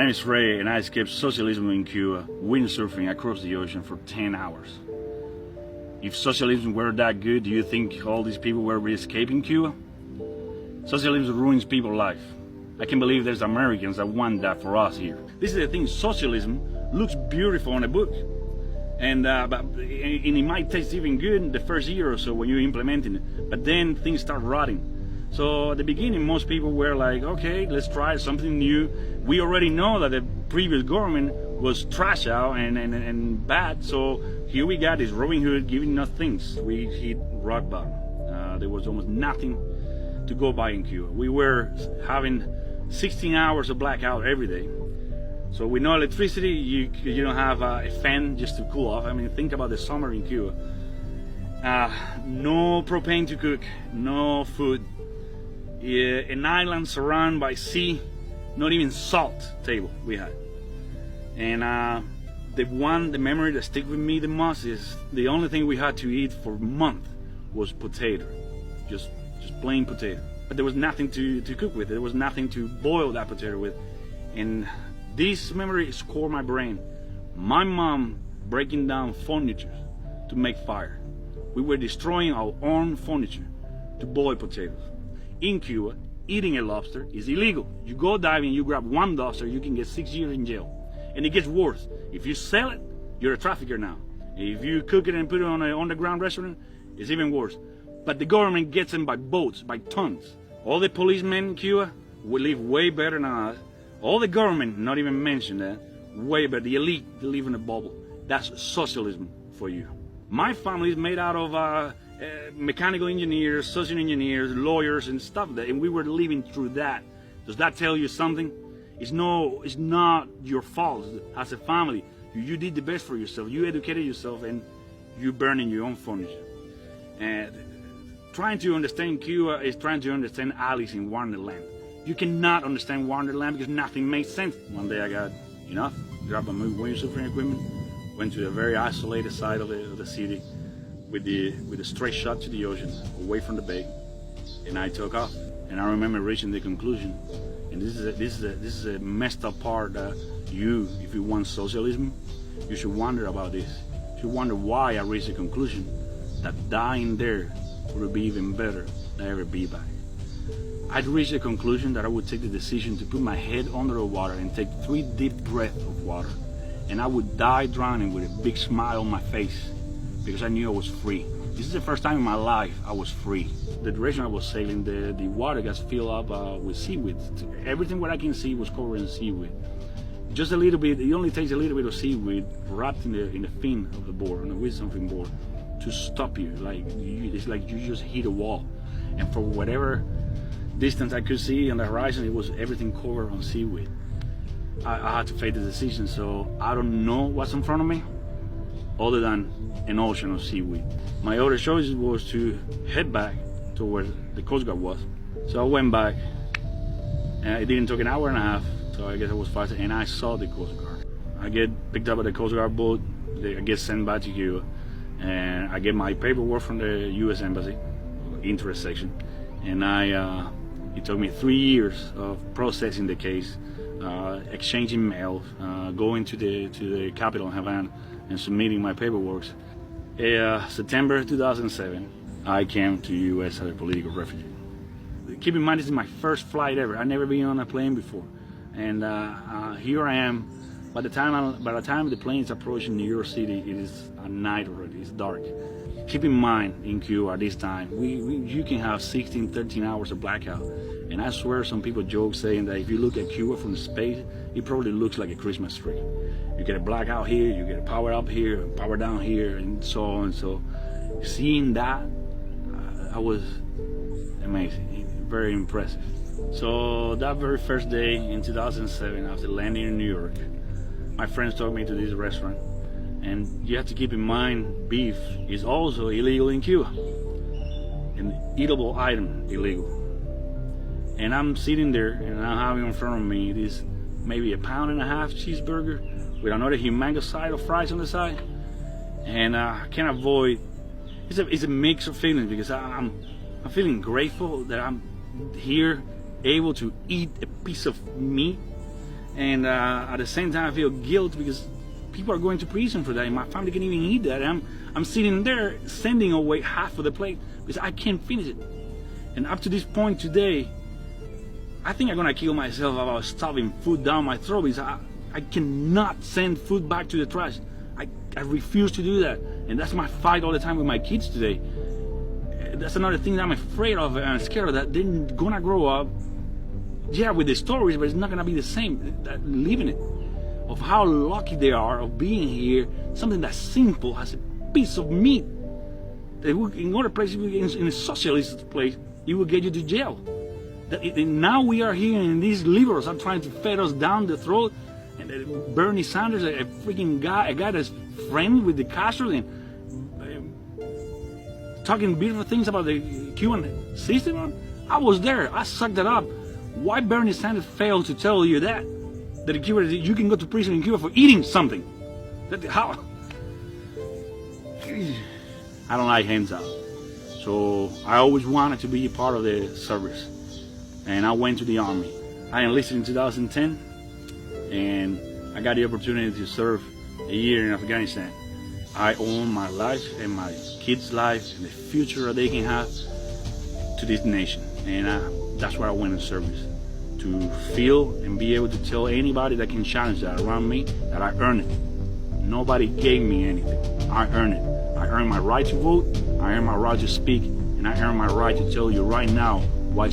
My name is Ray and I escaped socialism in Cuba, windsurfing across the ocean for 10 hours. If socialism were that good, do you think all these people were escaping Cuba? Socialism ruins people's life. I can't believe there's Americans that want that for us here. This is the thing, socialism looks beautiful in a book. And it might taste even good in the first year or so when you're implementing it, but then things start rotting. So at the beginning, most people were like, okay, let's try something new. We already know that the previous government was trash out and bad, so here we got this Robin Hood giving us things. We hit rock bottom. There was almost nothing to go by in Cuba. We were having 16 hours of blackout every day. So with no electricity, you don't have a fan just to cool off. I mean, think about the summer in Cuba. No propane to cook, no food. An island surrounded by sea, not even salt table we had. And the memory that sticks with me the most is the only thing we had to eat for a month was potato, just plain potato. But there was nothing to cook with. There was nothing to boil that potato with. And this memory scored my brain. My mom breaking down furniture to make fire. We were destroying our own furniture to boil potatoes. In Cuba, eating a lobster is illegal. You go diving, you grab one lobster, you can get 6 years in jail. And it gets worse. If you sell it, you're a trafficker now. If you cook it and put it on an underground restaurant, it's even worse. But the government gets them by boats, by tons. All the policemen in Cuba will live way better than us. All the government, not even mention that, way better. The elite, they live in a bubble. That's socialism for you. My family is made out of mechanical engineers, social engineers, lawyers and stuff, and we were living through that. Does that tell you something? It's not your fault as a family. You did the best for yourself. You educated yourself and you burning your own furniture. And trying to understand Cuba is trying to understand Alice in Wonderland. You cannot understand Wonderland because nothing makes sense. One day I got enough, grabbed my windsurfing equipment, went to a very isolated side of the city with a straight shot to the ocean, away from the bay, and I took off. And I remember reaching the conclusion, and this is a messed up part that if you want socialism, you should wonder about this. You should wonder why I reached the conclusion that dying there would be even better than ever be back. I'd reached the conclusion that I would take the decision to put my head under the water and take 3 deep breaths of water, and I would die drowning with a big smile on my face because I knew I was free. This is the first time in my life I was free. The direction I was sailing, the water got filled up with seaweed. Everything what I can see was covered in seaweed. Just a little bit, it only takes a little bit of seaweed wrapped in the fin of the board, on the windsurfing board, to stop you. It's like you just hit a wall. And for whatever distance I could see on the horizon, it was everything covered on seaweed. I had to face the decision, so I don't know what's in front of me other than an ocean of seaweed. My other choice was to head back to where the Coast Guard was. So I went back, and it didn't take an hour and a half, so I guess I was faster, and I saw the Coast Guard. I get picked up at the Coast Guard boat, I get sent back to Cuba, and I get my paperwork from the U.S. Embassy, interest section, and it took me 3 years of processing the case, exchanging mail, going to the capital in Havana and submitting my paperwork. September 2007, I came to the U.S. as a political refugee. Keep in mind, this is my first flight ever. I've never been on a plane before, and here I am. By the time the plane is approaching New York City, it is at night already. It's dark. Keep in mind, in Cuba at this time, you can have 16, 13 hours of blackout. And I swear some people joke saying that if you look at Cuba from space, it probably looks like a Christmas tree. You get a blackout here, you get a power up here, power down here, and so on. So seeing that, I was amazing, very impressive. So that very first day in 2007, after landing in New York, my friends took me to this restaurant. And you have to keep in mind, beef is also illegal in Cuba. An eatable item, illegal. And I'm sitting there and I'm having in front of me this maybe a 1.5 pound cheeseburger with another humongous side of fries on the side. And I can't avoid, it's a mix of feelings because I'm feeling grateful that I'm here able to eat a piece of meat And at the same time, I feel guilt because people are going to prison for that, and my family can't even eat that. And I'm sitting there sending away half of the plate because I can't finish it. And up to this point today, I think I'm gonna kill myself about stuffing food down my throat because I cannot send food back to the trash. I refuse to do that, and that's my fight all the time with my kids today. That's another thing that I'm afraid of and I'm scared of, that they're gonna grow up, yeah, with the stories, but it's not gonna be the same, living it, of how lucky they are of being here, something that's simple as a piece of meat. That in other places, in a socialist place, it will get you to jail. Now we are here and these liberals are trying to feed us down the throat. And Bernie Sanders, a freaking guy, a guy that's friend with the Castro, and talking beautiful things about the Cuban system. I was there. I sucked it up. Why Bernie Sanders failed to tell you that in Cuba, you can go to prison in Cuba for eating something? How? I don't like hands out. So I always wanted to be a part of the service, and I went to the army. I enlisted in 2010. And I got the opportunity to serve a year in Afghanistan. I owe my life and my kids' life and the future that they can have to this nation. And that's why I went in service, to feel and be able to tell anybody that can challenge that around me that I earned it. Nobody gave me anything. I earned it. I earned my right to vote. I earned my right to speak. And I earned my right to tell you right now why